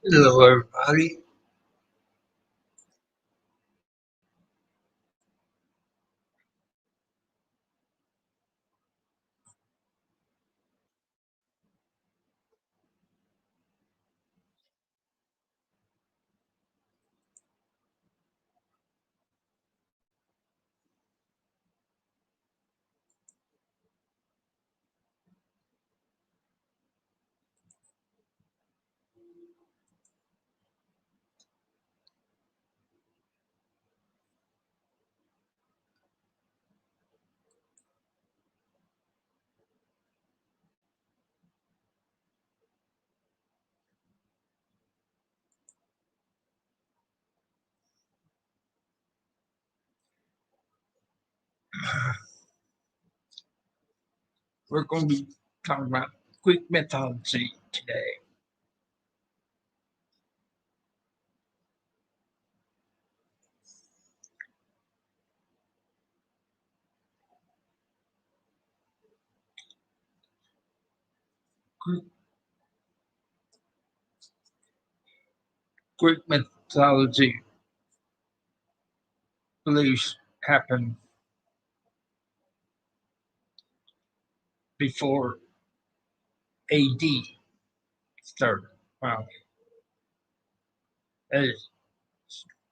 Hello, everybody. We're going to be talking about Greek mythology today. Greek, Greek mythology beliefs happened before AD started. Well, it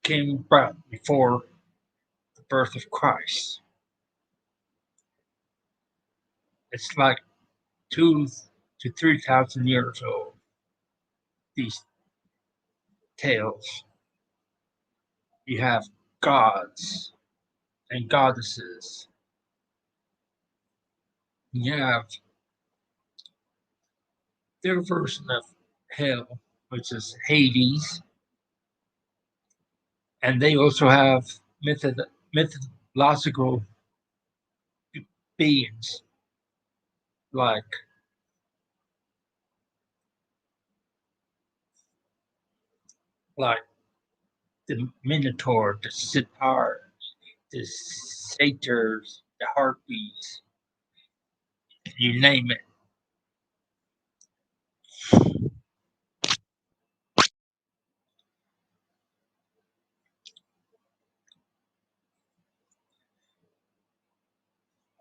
came about before the birth of Christ. It's like 2 to 3,000 years old, these tales. You have gods and goddesses. You have their version of hell, which is Hades, and they also have mythological beings like like the Minotaur, the Sitar, the Satyrs, the Harpies, you name it.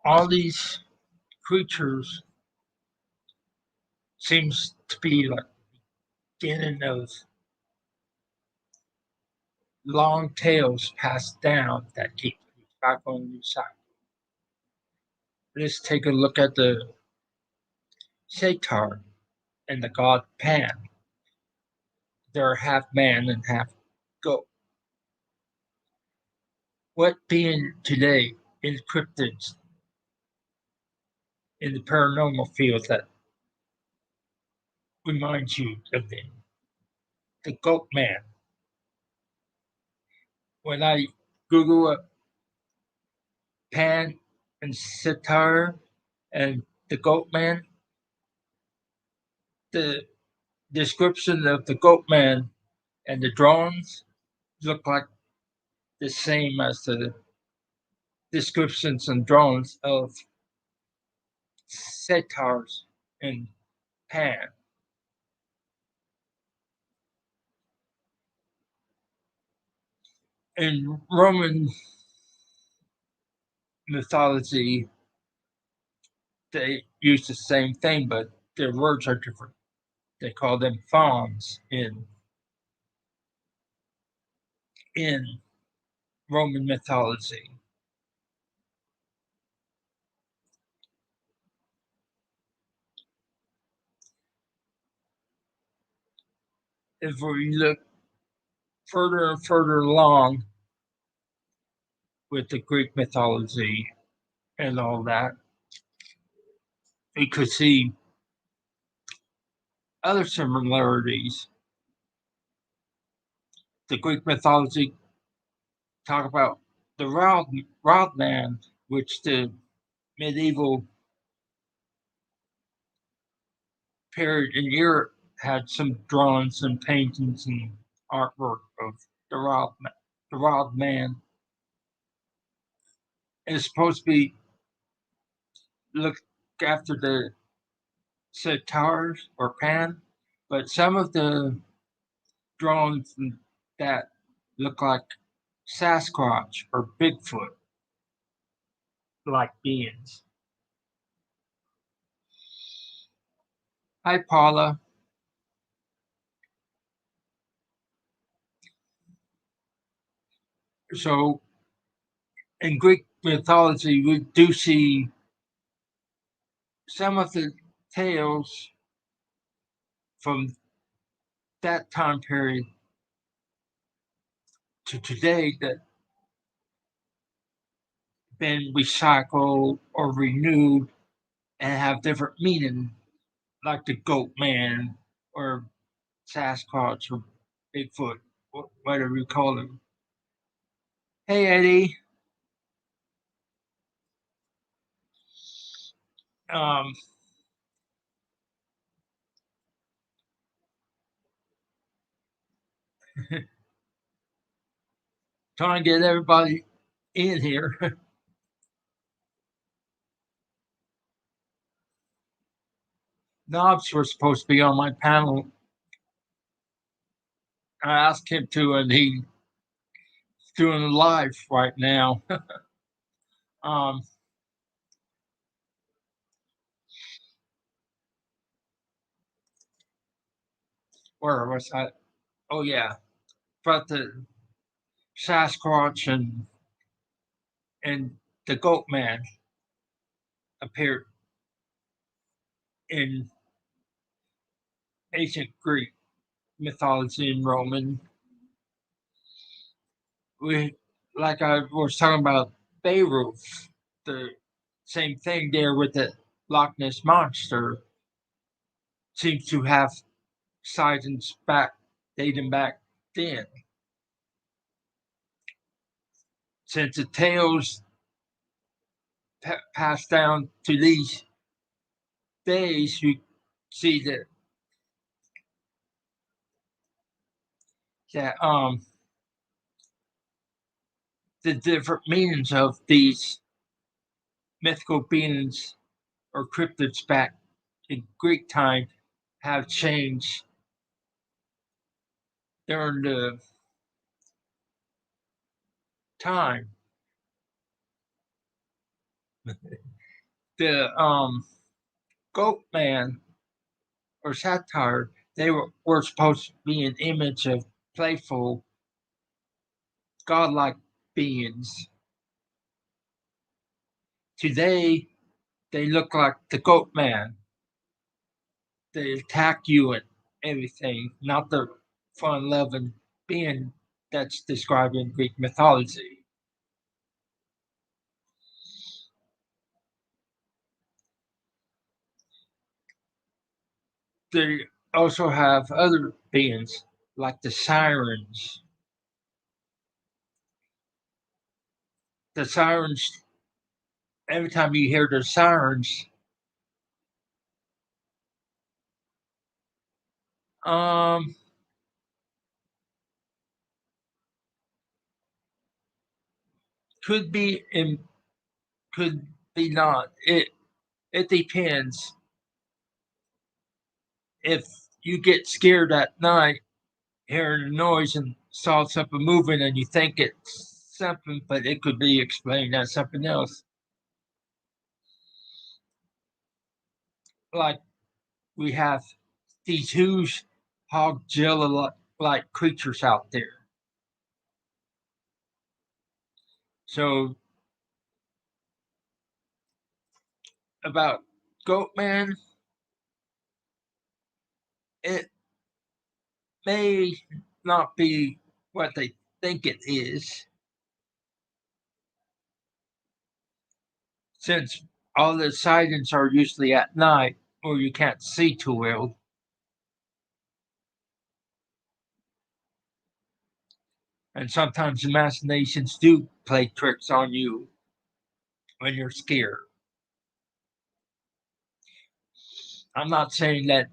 All these creatures seems to be like beginning of long tails passed down that keep back on the side. Let's take a look at the Satyr and the god Pan. They're half man and half goat. What being today encrypted in the paranormal field that reminds you of them? The goat man. When I Google up Pan and Sitar and the goat man, the description of the goat man and the drawings look like the same as the descriptions and drawings of Setars and Pan. In Roman mythology, they use the same thing, but their words are different. They call them fauns in Roman mythology. If we look further and further along with the Greek mythology and all that, we could see other similarities. The Greek mythology talk about the Rod man, which the medieval period in Europe had some drawings and paintings and artwork of the Rod man. It's supposed to be look after the Centaurs or Pan, but some of the drones that look like Sasquatch or Bigfoot like beings. Hi, Paula. So, in Greek mythology, we do see some of the tales from that time period to today that been recycled or renewed and have different meaning, like the goat man or Sasquatch or Bigfoot, whatever you call them. Hey, Eddie. Um, trying to get everybody in here. Knobs was supposed to be on my panel. I asked him to, and he's doing a live right now. um, where was I? Oh yeah, but the Sasquatch and the Goat Man appeared in ancient Greek mythology and Roman. We, like I was talking about Beirut, the same thing there with the Loch Ness monster seems to have sightings back dating back then. Since the tales passed down to these days, you see that the different meanings of these mythical beings or cryptids back in Greek time have changed during the time. The goat man or satire, they were supposed to be an image of playful, godlike beings. Today, they look like the goat man. They attack you and everything, not the fun loving being that's described in Greek mythology. They also have other beings like the sirens. The sirens, every time you hear the sirens, um, could be and could be not. It depends. If you get scared at night, hearing a noise and saw something moving, and you think it's something, but it could be explained as something else. Like we have these huge hogzilla like creatures out there. So about Goatman, it may not be what they think it is, since all the sightings are usually at night or you can't see too well. And sometimes imaginations do play tricks on you when you're scared. I'm not saying that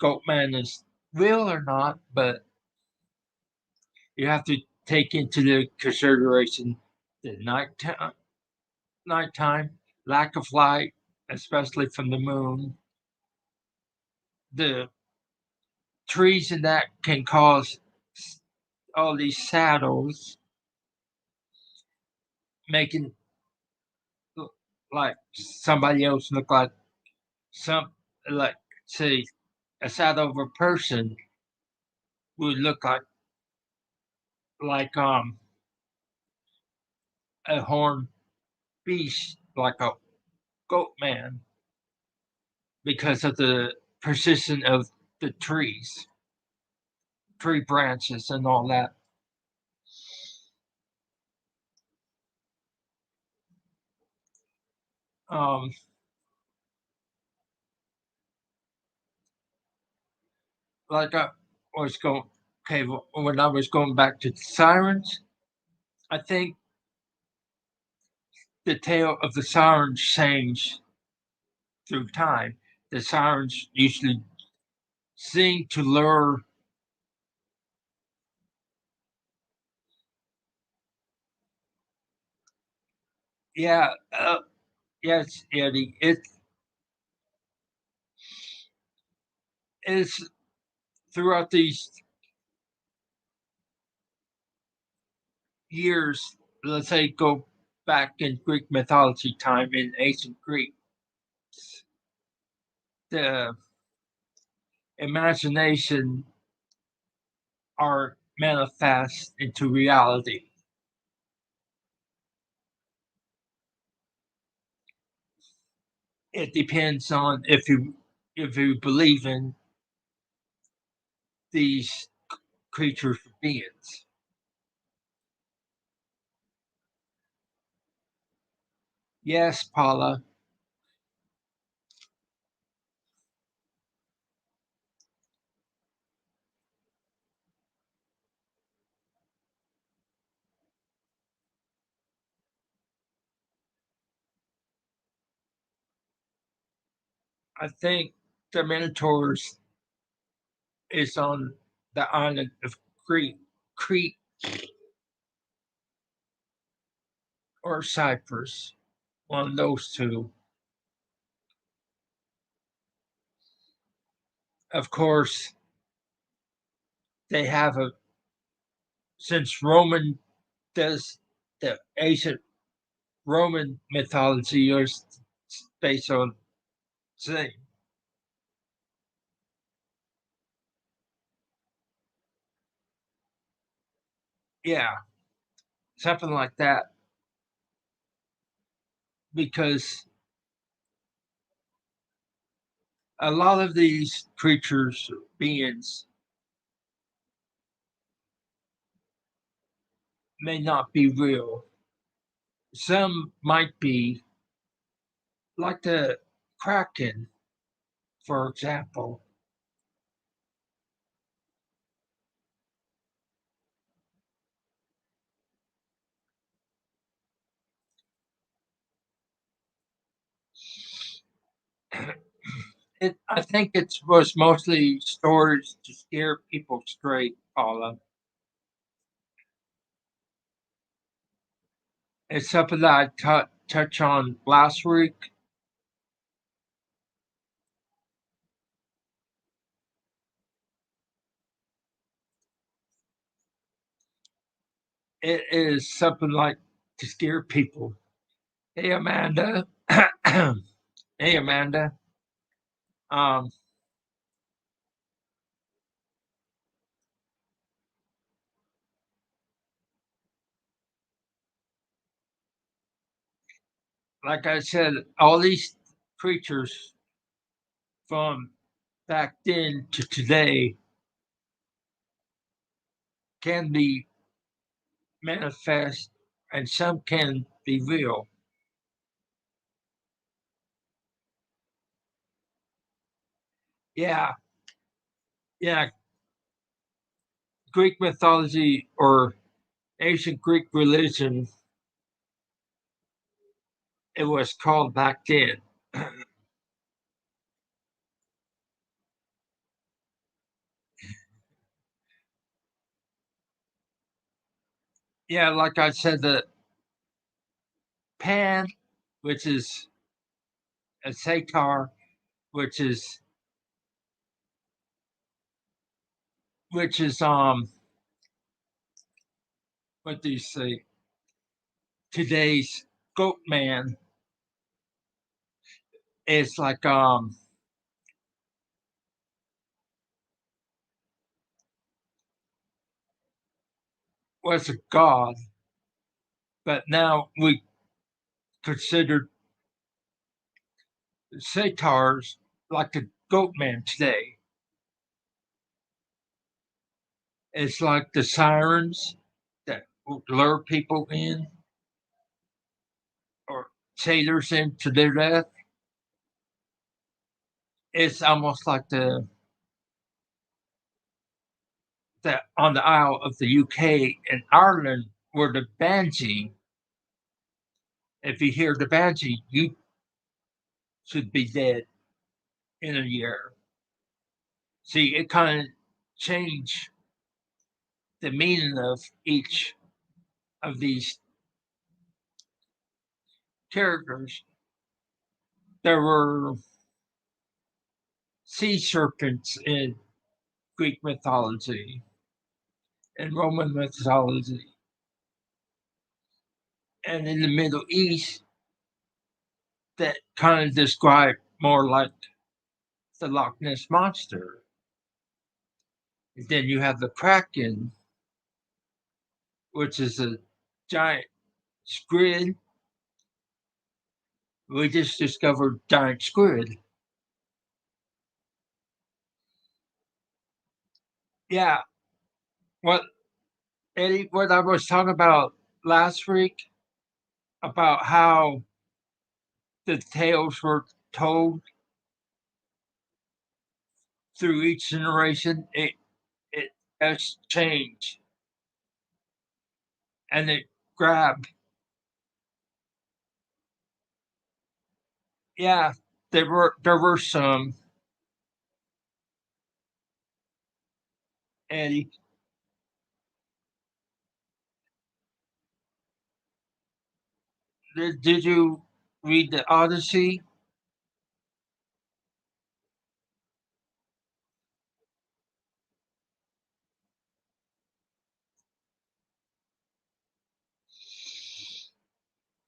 Goatman is real or not, but you have to take into the consideration the nighttime, lack of light, especially from the moon, the trees and that can cause all these shadows, making like somebody else look like some like say a shadow of a person would look like a horned beast, like a goat man, because of the precision of the tree branches and all that. Um, like I was going, okay, when I was going back to sirens, I think the tale of the sirens changed through time. The sirens usually sing to lure. Yeah, yes, Eddie. It's throughout these years. Let's say go back in Greek mythology time in ancient Greek, the imagination are manifest into reality. It depends on if you believe in these creatures or beings. Yes, Paula, I think the Minotaurs is on the island of Crete or Cyprus, one of those two. Of course, they have a since Roman does the ancient Roman mythology is based on say, yeah, something like that. Because a lot of these creatures, beings, may not be real. Some might be, like the Kraken, for example. I think it was mostly stories to scare people straight, Paula. It's something that I touched on last week. It is something like to scare people. Hey, Amanda. Hey, Amanda. Um, like I said, all these creatures from back then to today can be manifest and some can be real. Yeah, yeah. Greek mythology or ancient Greek religion, it was called back then. Yeah, like I said, the Pan, which is a Satar, which is which is what do you say? Today's goat man is like was a god, but now we consider satyrs like the goat man today. It's like the sirens that lure people in or sailors into their death. It's almost like the on the Isle of the UK and Ireland where the banshee. If you hear the banshee, you should be dead in a year. See, it kind of changed the meaning of each of these characters. There were sea serpents in Greek mythology and Roman mythology. And in the Middle East, that kind of describe more like the Loch Ness monster. And then you have the Kraken, which is a giant squid. We just discovered giant squid. Yeah, what Eddie, what I was talking about last week about how the tales were told through each generation, it has changed and it grabbed. Yeah, there were some, Eddie. Did you read the Odyssey?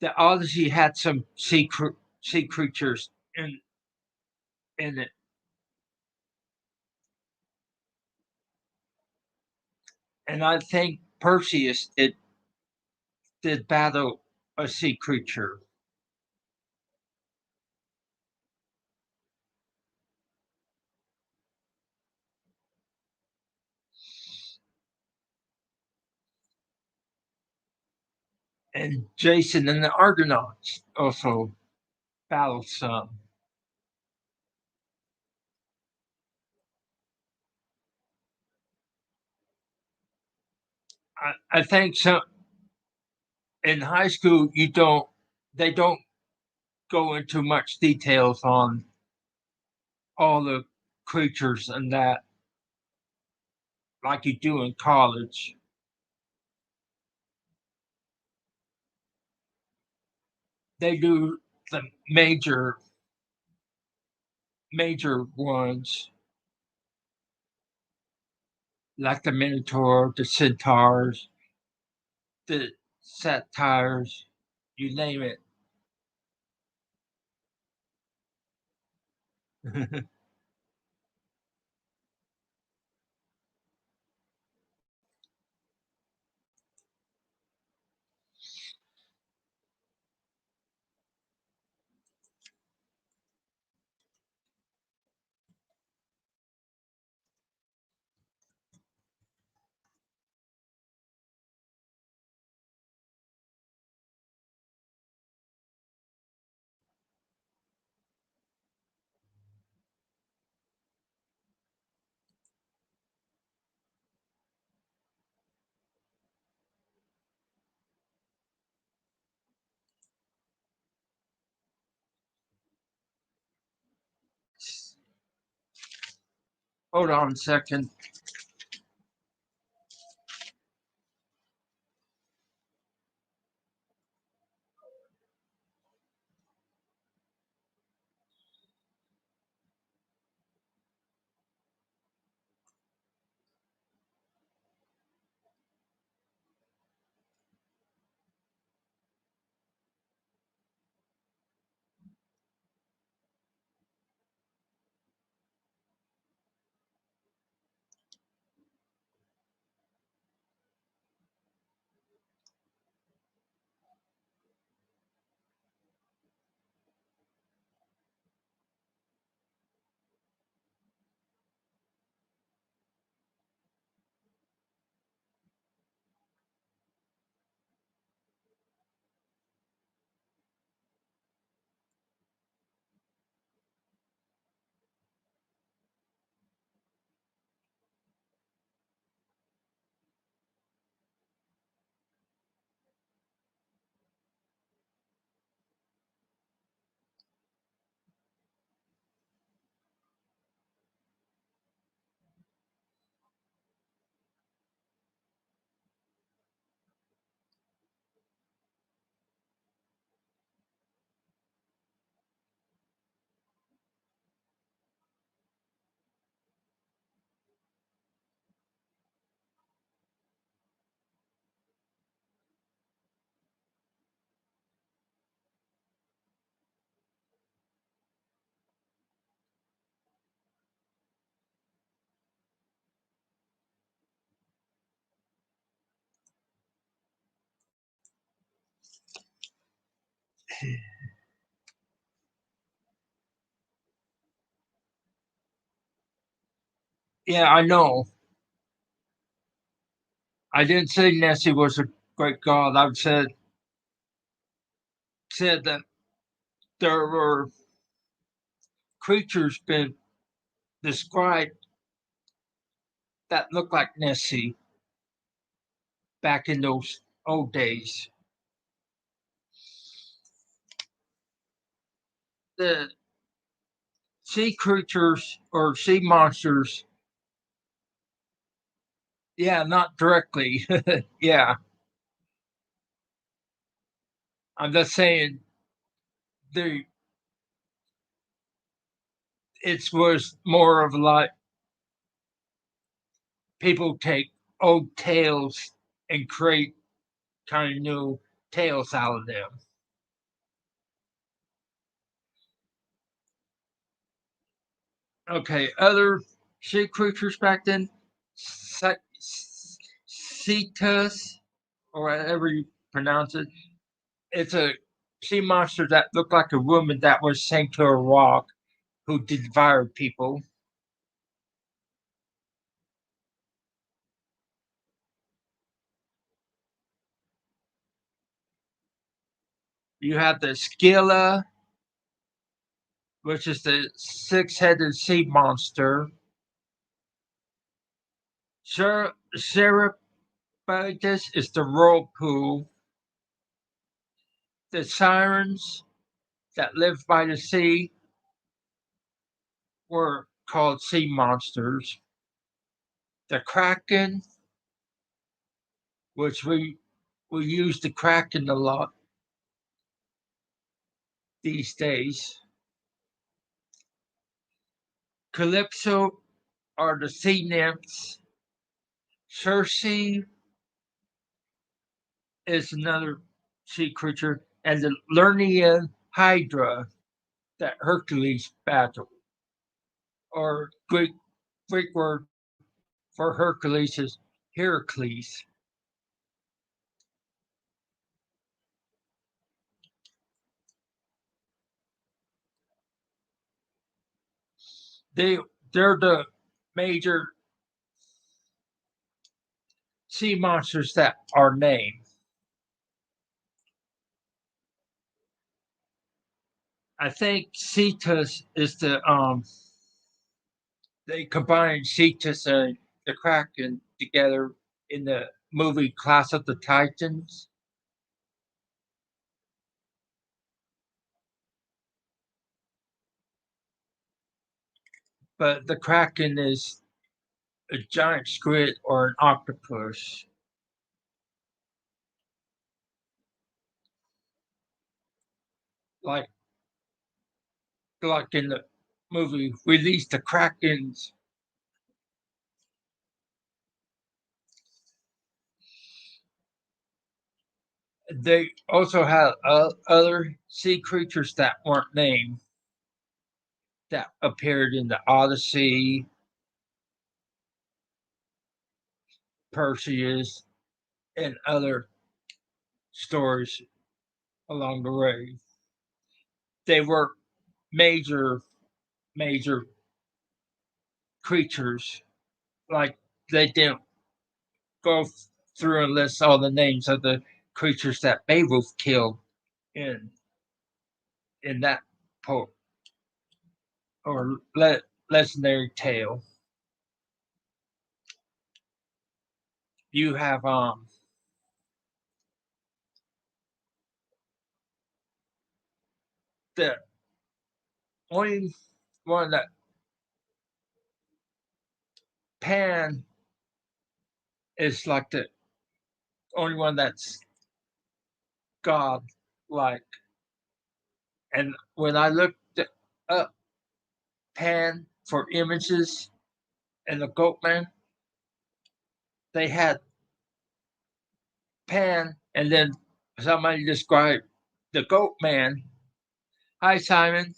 The Odyssey had some sea creatures in it, and I think Perseus did battle a sea creature. And Jason and the Argonauts also battled some. I think so. In high school, you don't they don't go into much details on all the creatures and that like you do in college. They do the major ones like the Minotaur, the Centaurs, the Satyrs, you name it. Hold on a second. Yeah, I know. I didn't say Nessie was a great god. I said that there were creatures been described that looked like Nessie back in those old days. The sea creatures or sea monsters, yeah, not directly. Yeah, I'm just saying the it was more of like people take old tales and create kind of new tales out of them. Okay, other sea creatures back then, cetus or whatever you pronounce it. It's a sea monster that looked like a woman that was sank to a rock who devoured people. You have the Scylla, which is the six-headed sea monster. Cerberus is the whirlpool. The sirens that lived by the sea were called sea monsters. The kraken, which we use the kraken a lot these days. Calypso are the sea nymphs. Circe is another sea creature, and the Lernaean Hydra that Hercules battled, or Greek word for Hercules is Heracles. They they're the major sea monsters that are named. I think Cetus is the they combined Cetus and the Kraken together in the movie Class of the Titans. But the Kraken is a giant squid or an octopus, like in the movie Release the Krakens. They also had other sea creatures that weren't named that appeared in the Odyssey, Perseus, and other stories along the way. They were major, major creatures. Like they didn't go through and list all the names of the creatures that Beowulf killed in that po or legendary tale. You have the only one that Pan is like the only one that's God like. And when I looked up Pan for images and the Goat Man, they had Pan and then somebody described the Goat Man. Hi, Simon.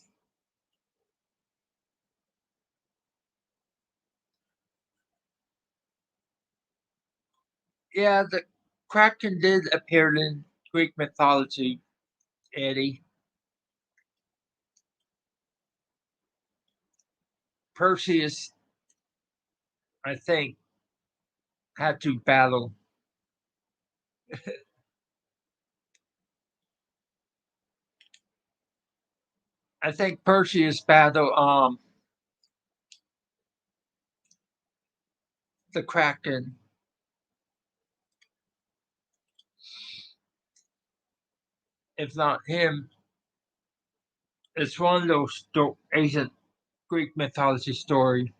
Yeah, the Kraken did appear in Greek mythology, Eddie. Perseus, I think, had to battle. I think Perseus battled the Kraken. If not him, it's one of those ancient Greek mythology story.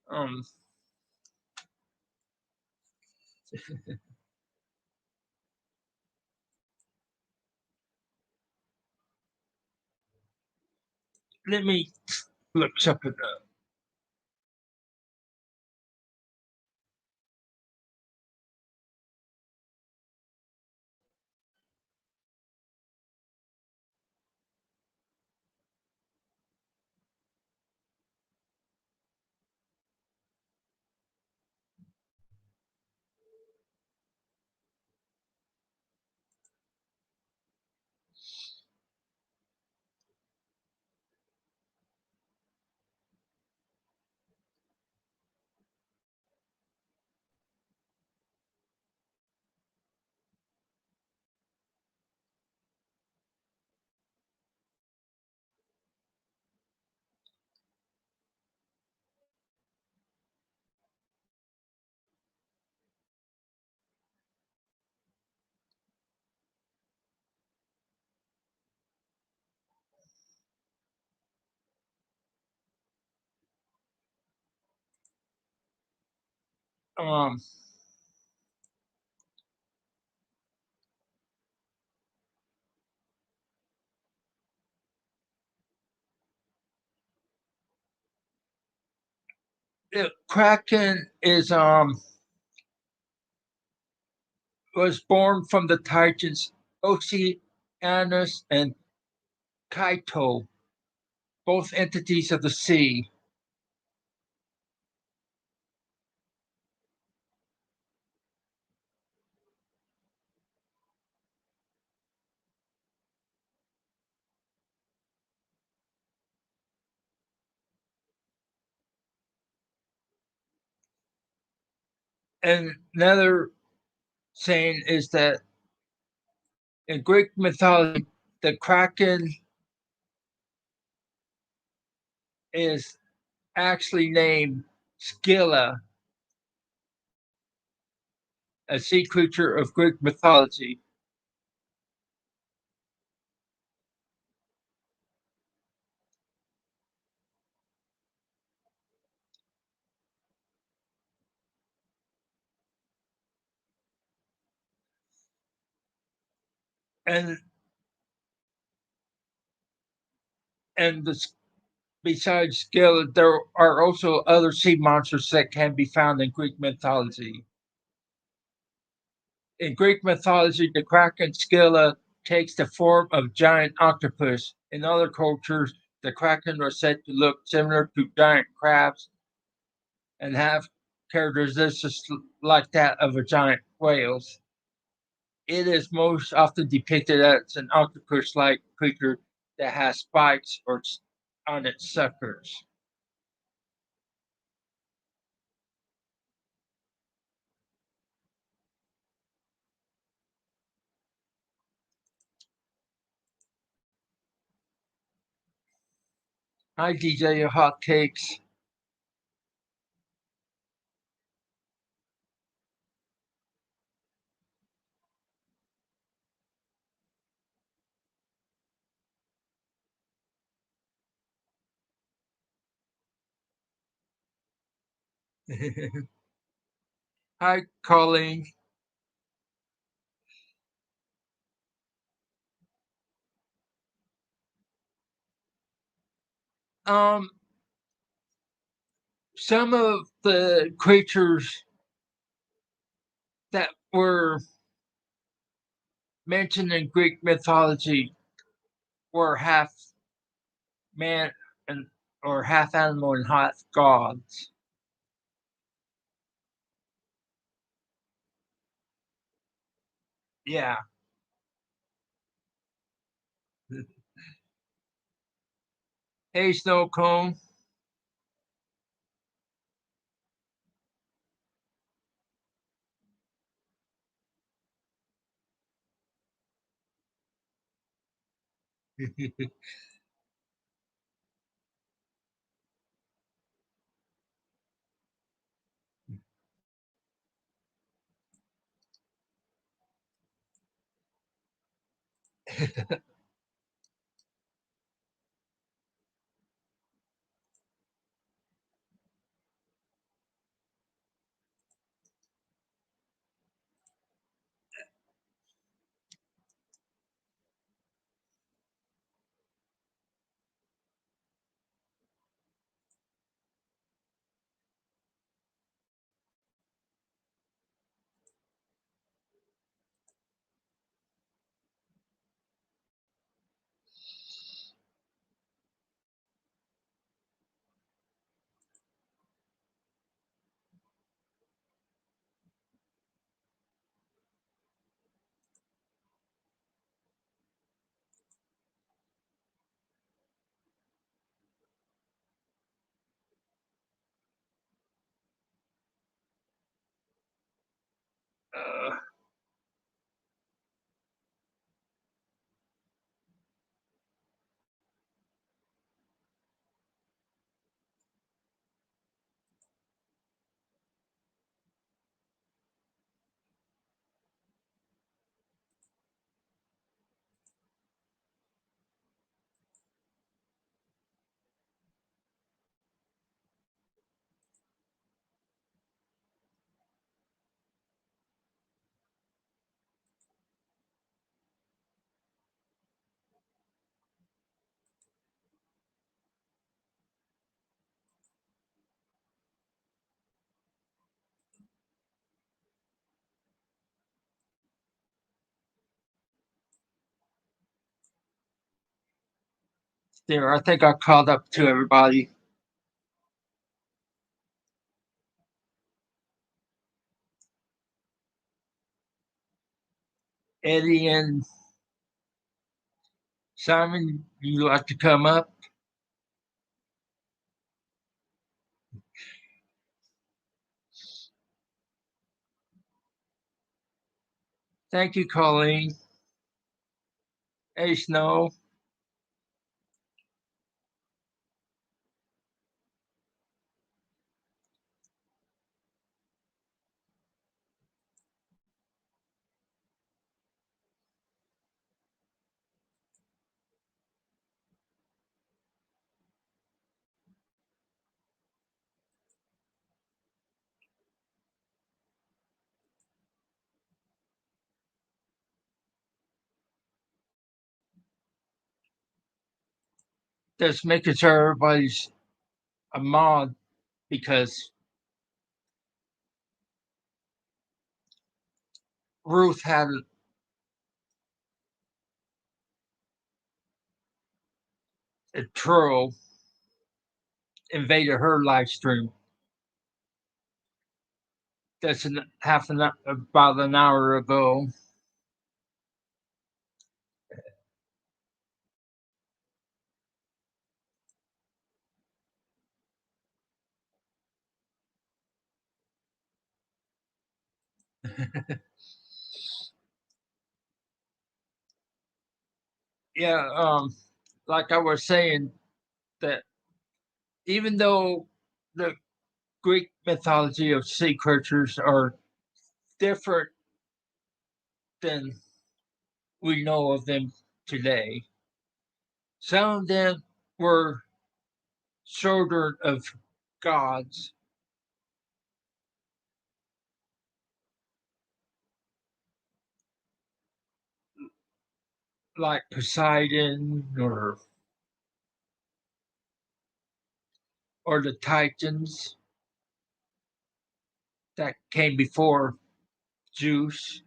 Um, Let me look something up. Um, the Kraken is was born from the Titans Oceanus and Kaito, both entities of the sea, and another saying is that in Greek mythology, the Kraken is actually named Scylla, a sea creature of Greek mythology. And and the, besides Scylla, there are also other sea monsters that can be found in Greek mythology. In Greek mythology, the Kraken Scylla takes the form of giant octopus. In other cultures, the Kraken was said to look similar to giant crabs and have characteristics like that of a giant whale. It is most often depicted as an octopus-like creature that has spikes or on its suckers. Hi, DJ, your hotcakes. Hi, Colleen. Um, some of the creatures that were mentioned in Greek mythology were half man and or half animal and half gods. Yeah. Hey, Snow Cone. uh, there, I think I caught up to everybody. Eddie and Simon, you like to come up? Thank you, Colleen. Hey, Snow. Just making sure everybody's a mod because Ruth had a troll invaded her live stream. That's about an hour ago. Yeah, like I was saying, that even though the Greek mythology of sea creatures are different than we know of them today, some of them were children of gods, like Poseidon or the Titans that came before Zeus.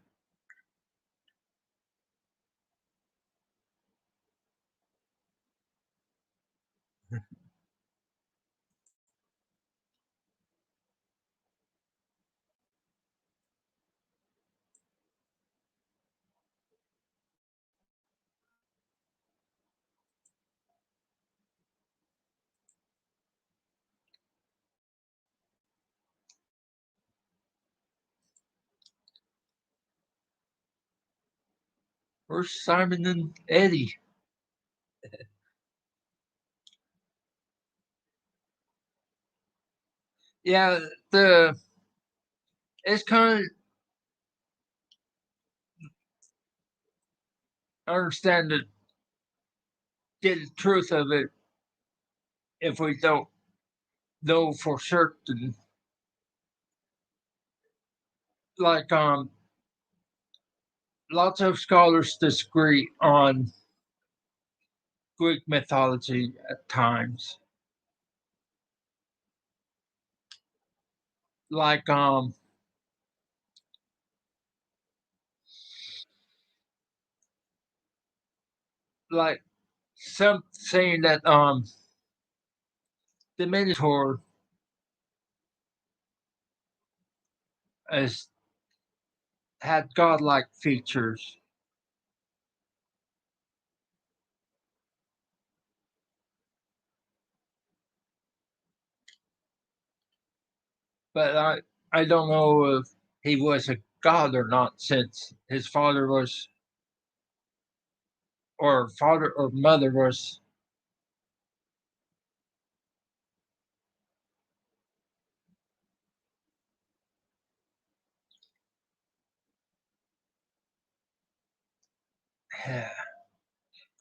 Where's Simon and Eddie? Yeah, the it's kind of understand the get the truth of it if we don't know for certain. Like lots of scholars disagree on Greek mythology at times. Like like some saying that the Minotaur has had godlike features, but I don't know if he was a god or not, since his father was or father or mother was.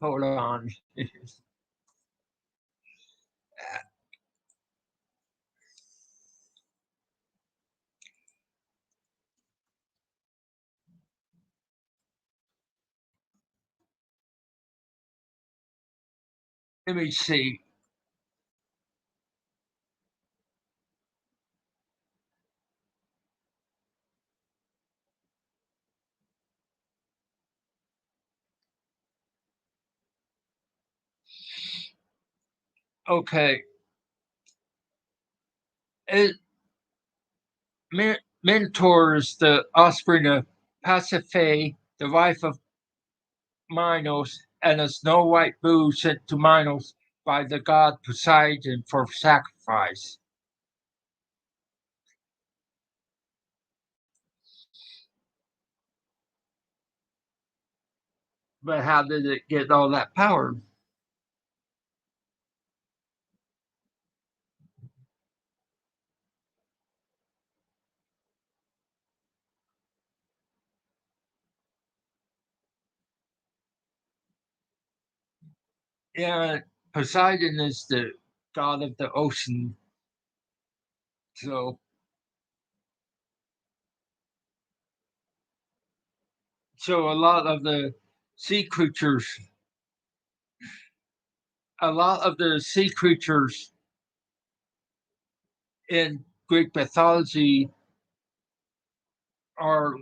Hold on, let me see. Okay, it, Minotaur is the offspring of Pasiphae, the wife of Minos, and a snow white bull sent to Minos by the god Poseidon for sacrifice. But how did it get all that power? Yeah, Poseidon is the god of the ocean. So a lot of the sea creatures, a lot of the sea creatures in Greek mythology are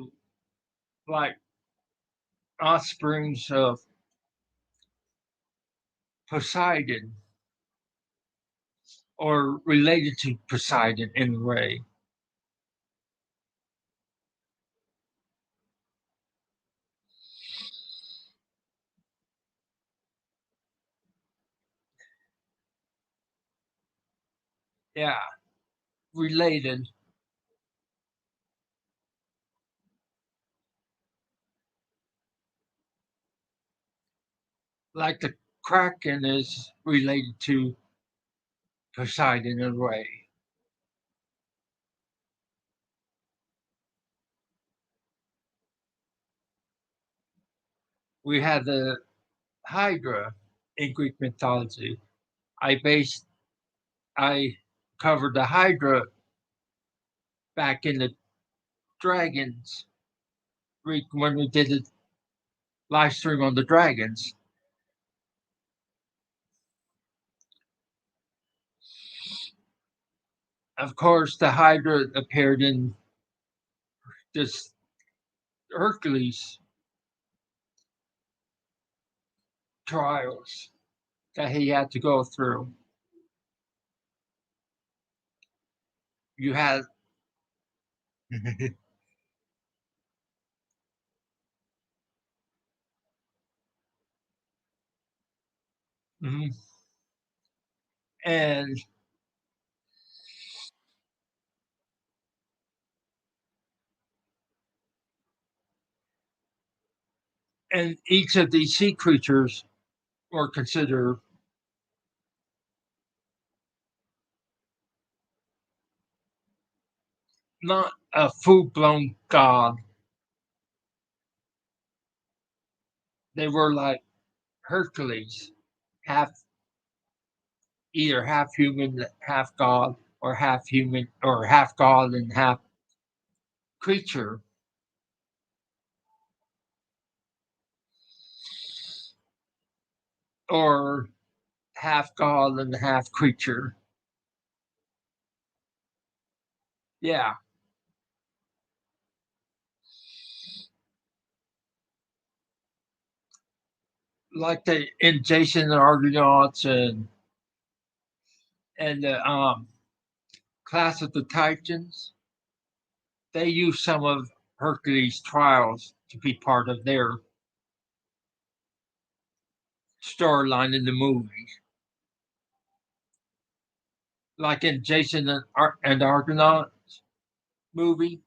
like offsprings of Poseidon or related to Poseidon in a way. Yeah, related. Like the Kraken is related to Poseidon in a way. We had the Hydra in Greek mythology. I based I covered the Hydra back in the dragons Greek when we did a live stream on the dragons. Of course, the Hydra appeared in this Hercules trials that he had to go through. You had Mhm. and And each of these sea creatures were considered not a full blown god. They were like Hercules, half either half human, half god, or half human, or half god and half creature, or half god and half creature. Yeah, like the in Jason and Argonauts and the Class of the Titans. They use some of Hercules' trials to be part of their storyline in the movie. Like in Jason and Argonauts movie,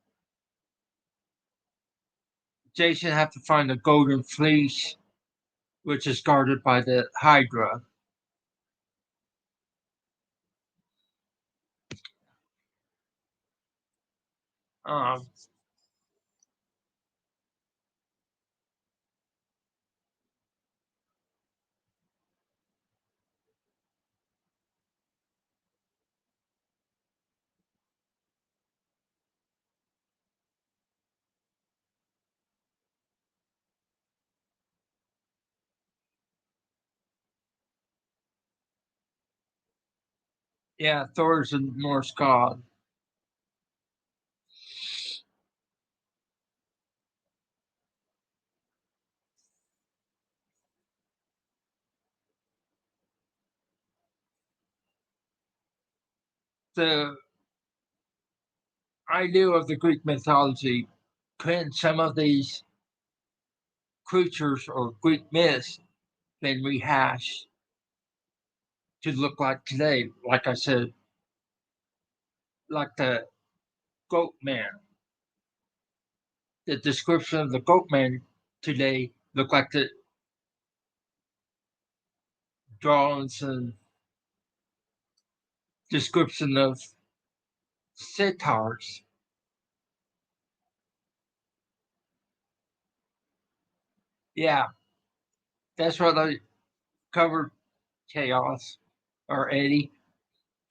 Jason have to find the golden fleece, which is guarded by the Hydra. Um, yeah, Thor's a Norse god. The idea of the Greek mythology, couldn't some of these creatures or Greek myths been rehashed to look like today? Like I said, like the goat man. The description of the goat man today look like the drawings and description of centaurs. Yeah, that's what I covered chaos or Eddie.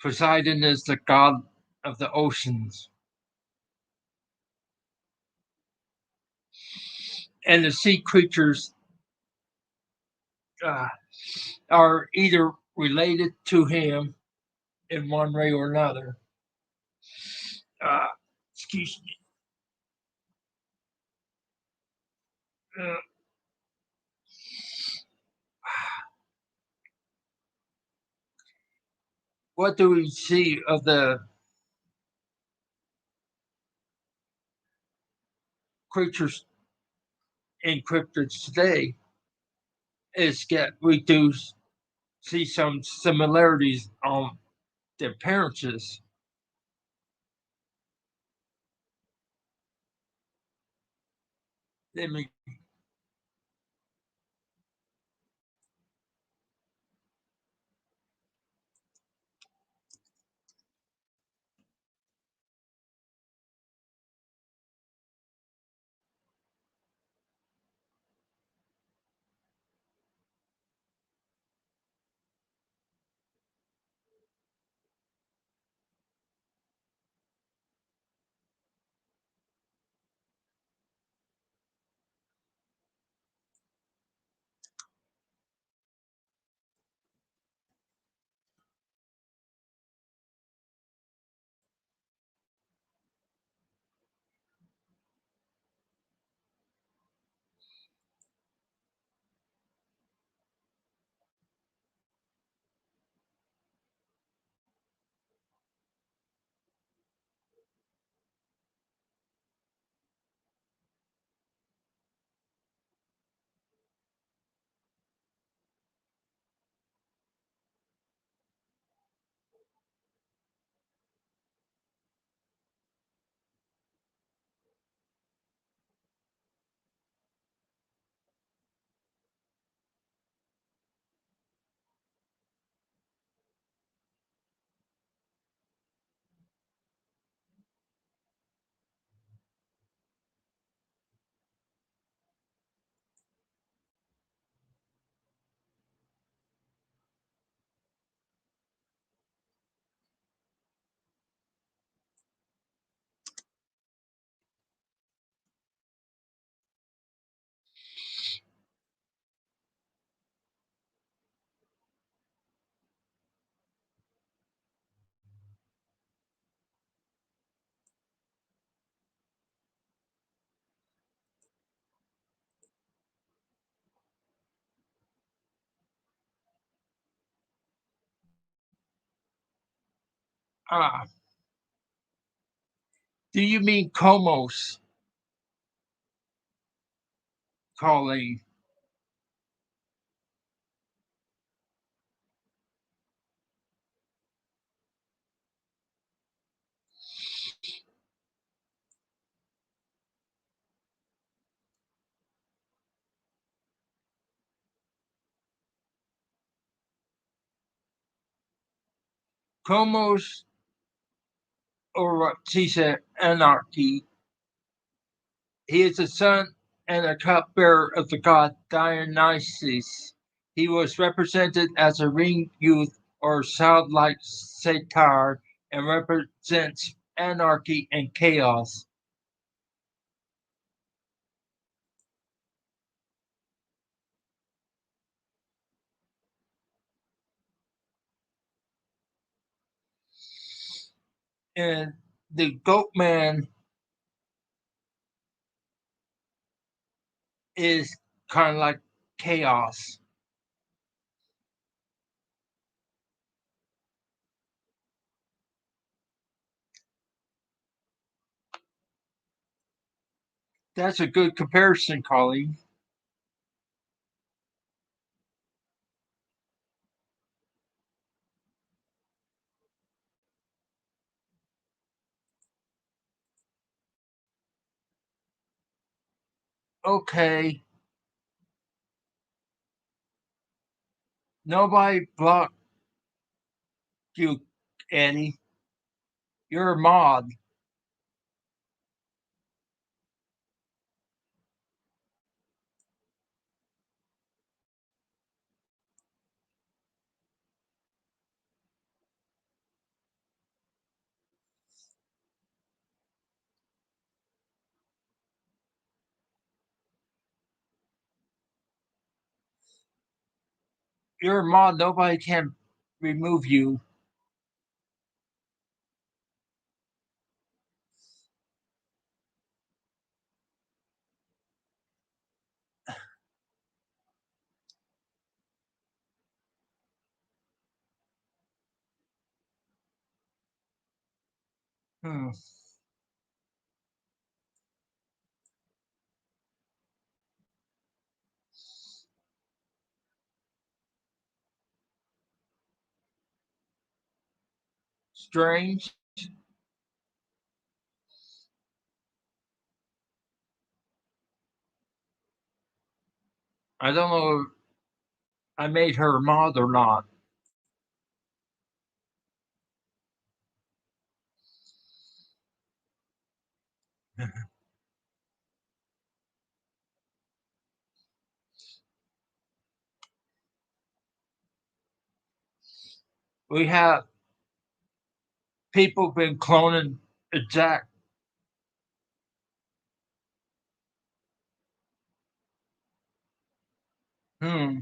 Poseidon is the god of the oceans. And the sea creatures uh, are either related to him in one way or another. Uh, excuse me. Uh, what do we see of the creatures in cryptids today? Is get we do see some similarities on the appearances. Let me. Ah, do you mean Comos calling? Comos, or what she said, Anarchy. He is the son and a cupbearer of the god Dionysus. He was represented as a ringed youth or childlike satyr and represents anarchy and chaos. And the goat man is kind of like chaos. That's a good comparison, Colleen. Okay, nobody blocked you, Eddie. You're a mod. You're a mod. Nobody can remove you. Hmm. Strange. I don't know if I made her a mod or not. We have people been cloning Jack. Hmm.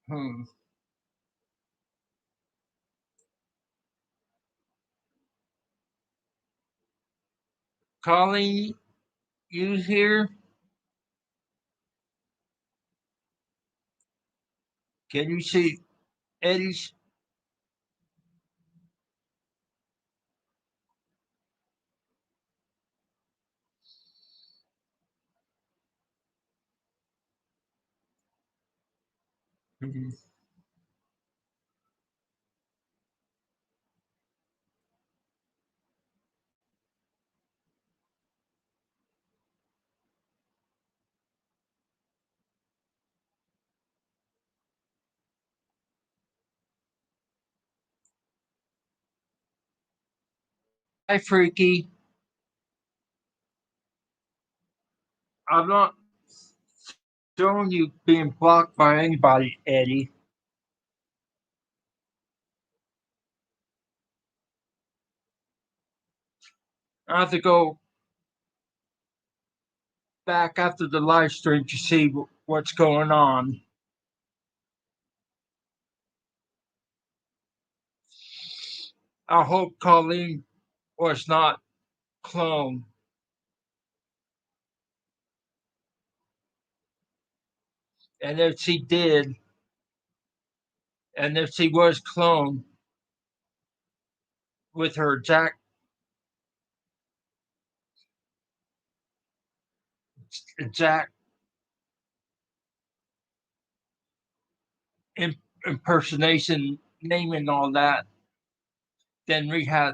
Hmm. Colleen, you here? Can you see Eddie's? Hmm. Hi, Freaky. I'm not showing you being blocked by anybody, Eddie. I have to go back after the live stream to see what's going on. I hope Colleen was not cloned. And if she did, and if she was cloned with her Jack impersonation name and all that, then we had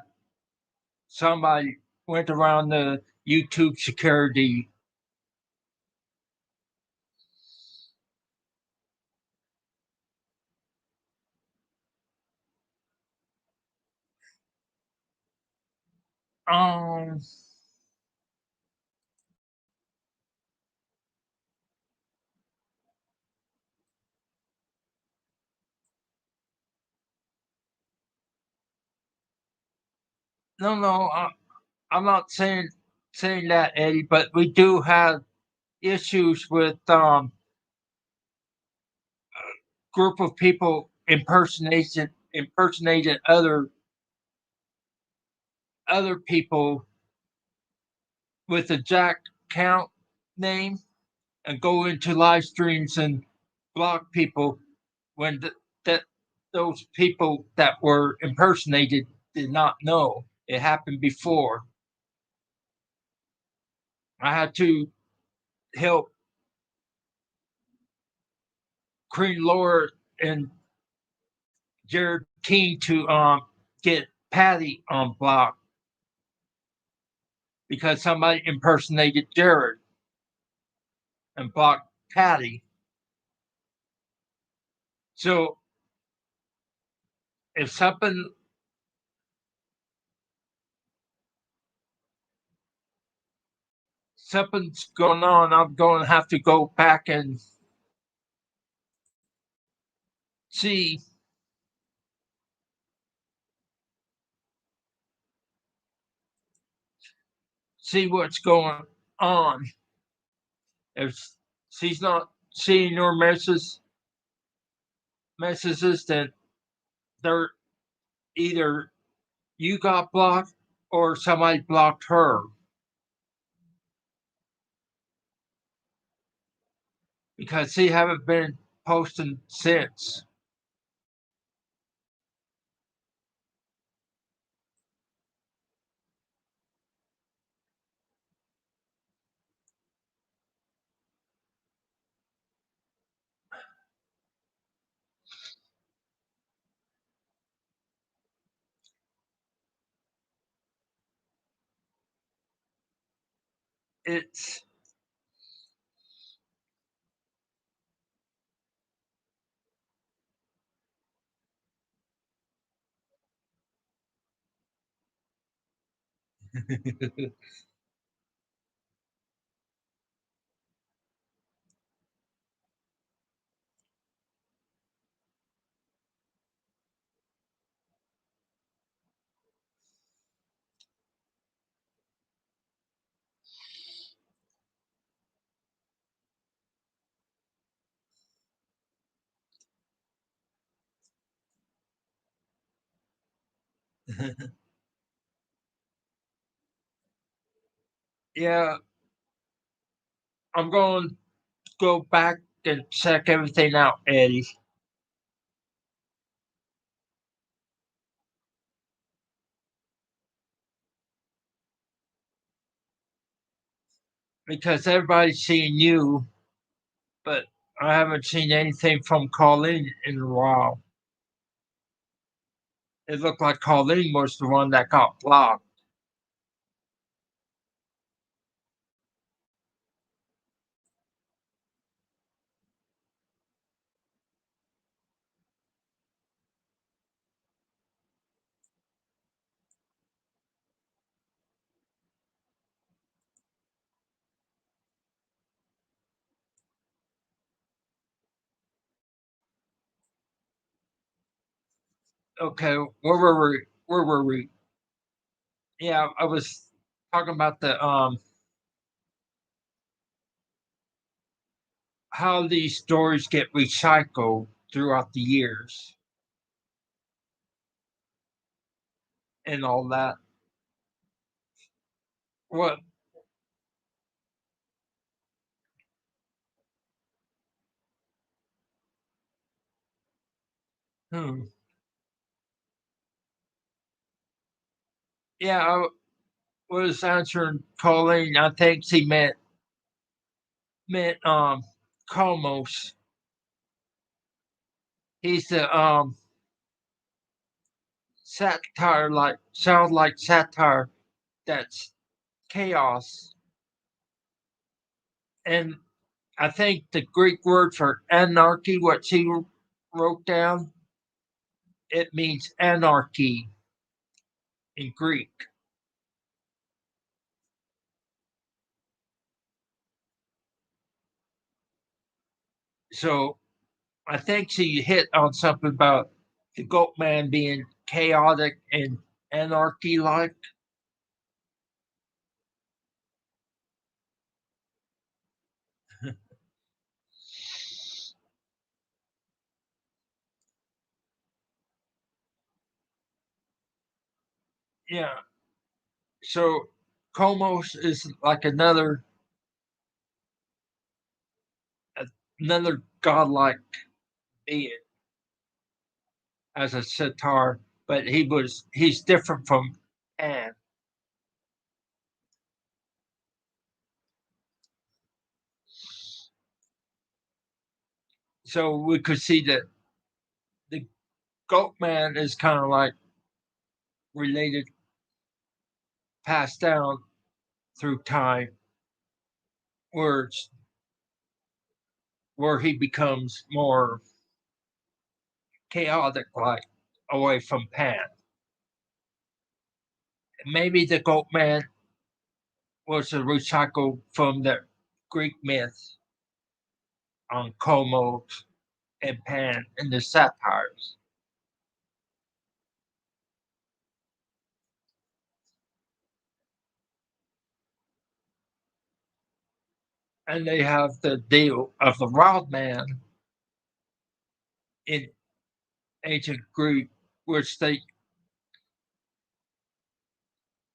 somebody went around the YouTube security. Um, no, I'm not saying that, Eddie, but we do have issues with group of people impersonating other people with a Jack count name and go into live streams and block people when that those people that were impersonated did not know it happened before. I had to help Queen Laura and Jared King to get Patty on block because somebody impersonated Jared and blocked Patty. So if something's going on, I'm going to have to go back and see what's going on. If she's not seeing your messages, then they're either you got blocked or somebody blocked her because she haven't been posting since. It's yeah. I'm going to go back and check everything out, Eddie, because everybody's seeing you, but I haven't seen anything from Colleen in a while. It looked like Colleen was the one that got blocked. Okay, where were we? Yeah, I was talking about the how these stories get recycled throughout the years and all that. What? Hmm. Yeah, I was answering Colleen. I think she meant Comos. He's the satire, like sound like satire. That's chaos. And I think the Greek word for anarchy, what she wrote down, it means anarchy in Greek. So I think she hit on something about the goat man being chaotic and anarchy like. Yeah. So Komos is like another godlike being as a sitar, but he's different from Pan. So we could see that the goat man is kind of like related, passed down through time, where where he becomes more chaotic, like away from Pan. Maybe the goat man was a recycle from the Greek myth on Komos and Pan in the satires. And they have the deal of the wild man in ancient Greek, which they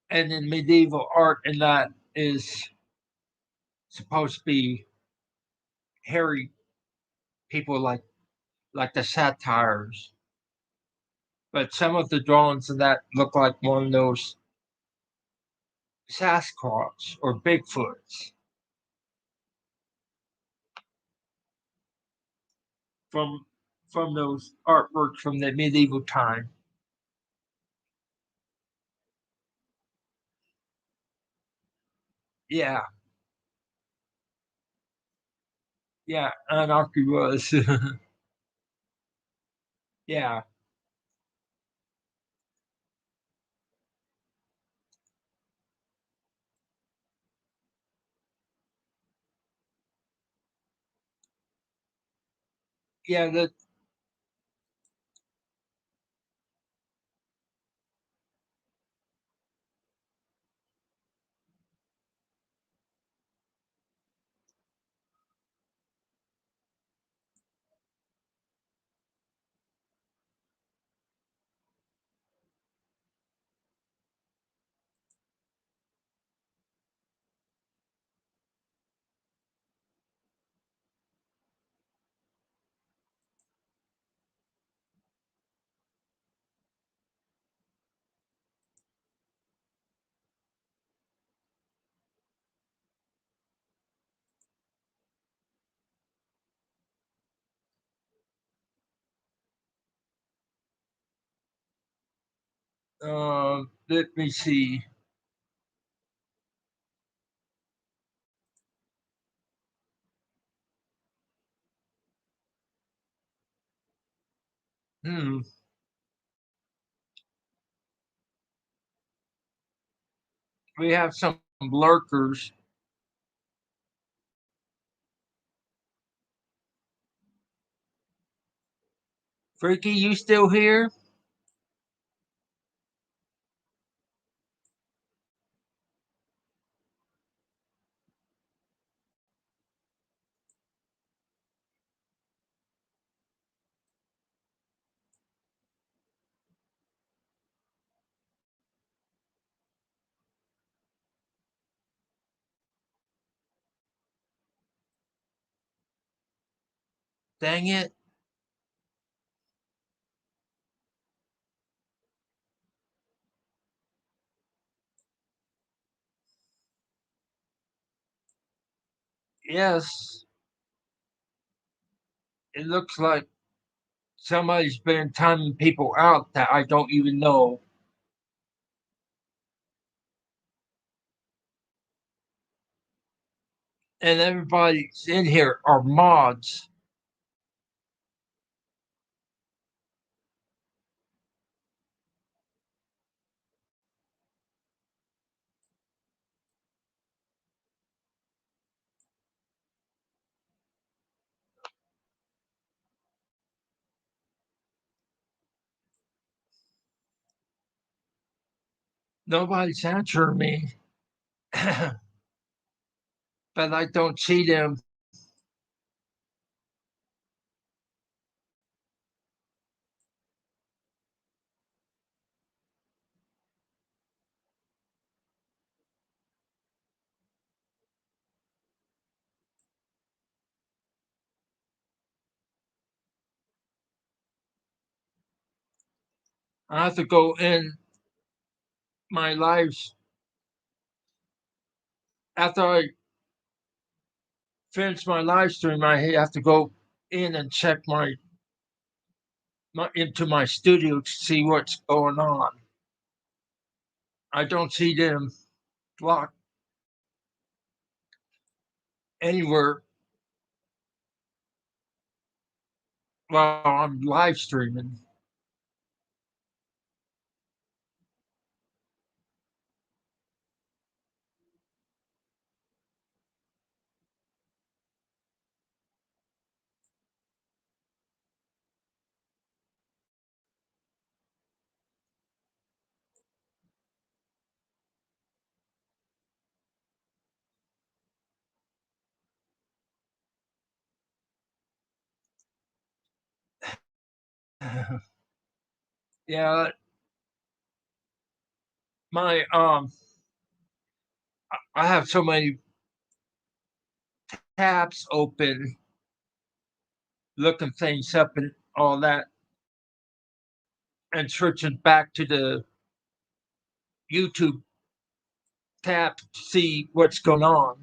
and in medieval art, and that is supposed to be hairy people like the satires. But some of the drawings in that look like one of those Sasquatch or Bigfoots from from those artworks from the medieval time. Yeah, yeah, anarchy was. Yeah, yeah. That let me see. Hmm. We have some lurkers. Freaky, you still here? Dang it. Yes, it looks like somebody's been timing people out that I don't even know. And everybody's in here are mods. Nobody's answering me, but I don't see them. I have to go in my lives after I finish my live stream. I have to go in and check my into my studio to see what's going on. I don't see them blocked anywhere while I'm live streaming. Yeah, my I have so many tabs open, looking things up and all that, and switching back to the YouTube tab to see what's going on.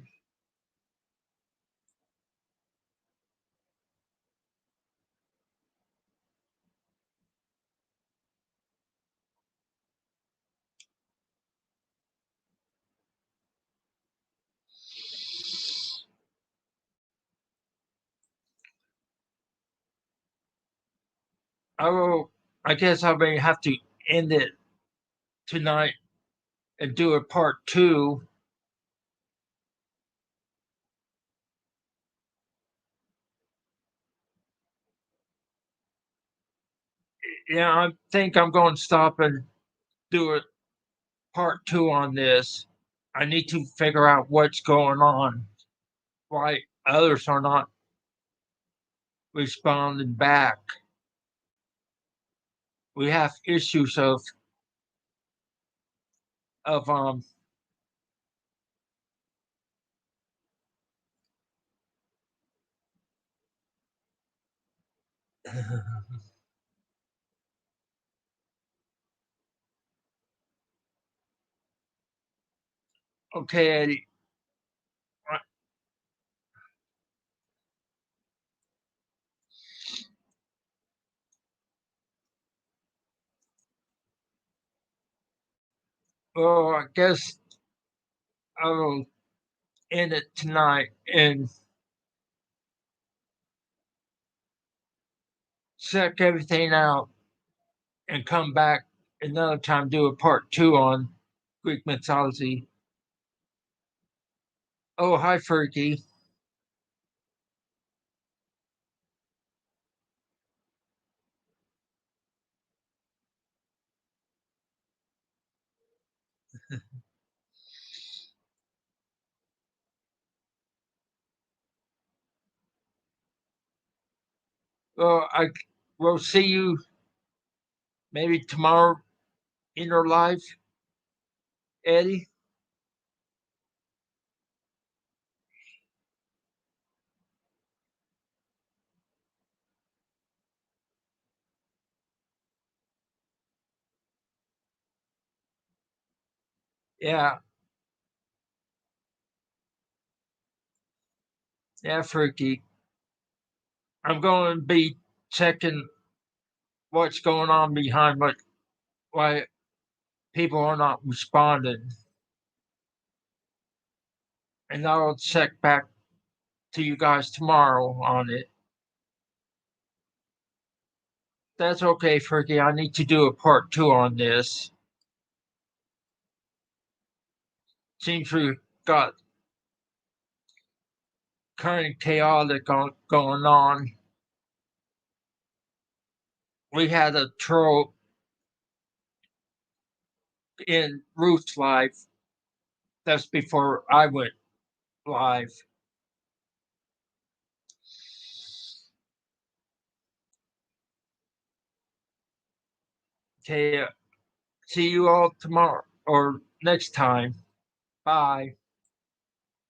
I will. I guess I may have to end it tonight and do a part two. Yeah, I think I'm going to stop and do a part two on this. I need to figure out what's going on, why others are not responding back. We have issues of okay, Eddie. Well, I guess I will end it tonight and check everything out and come back another time, do a part two on Greek mythology. Oh, hi, Fergie. Well, I will see you maybe tomorrow in your life, Eddie. Yeah, yeah, Freaky. I'm going to be checking what's going on behind why people are not responding, and I'll check back to you guys tomorrow on it. That's okay, Freaky. I need to do a part two on this. Seems we got current chaotic going on. We had a troll in Ruth's life. That's before I went live. Okay, see you all tomorrow or next time. Bye.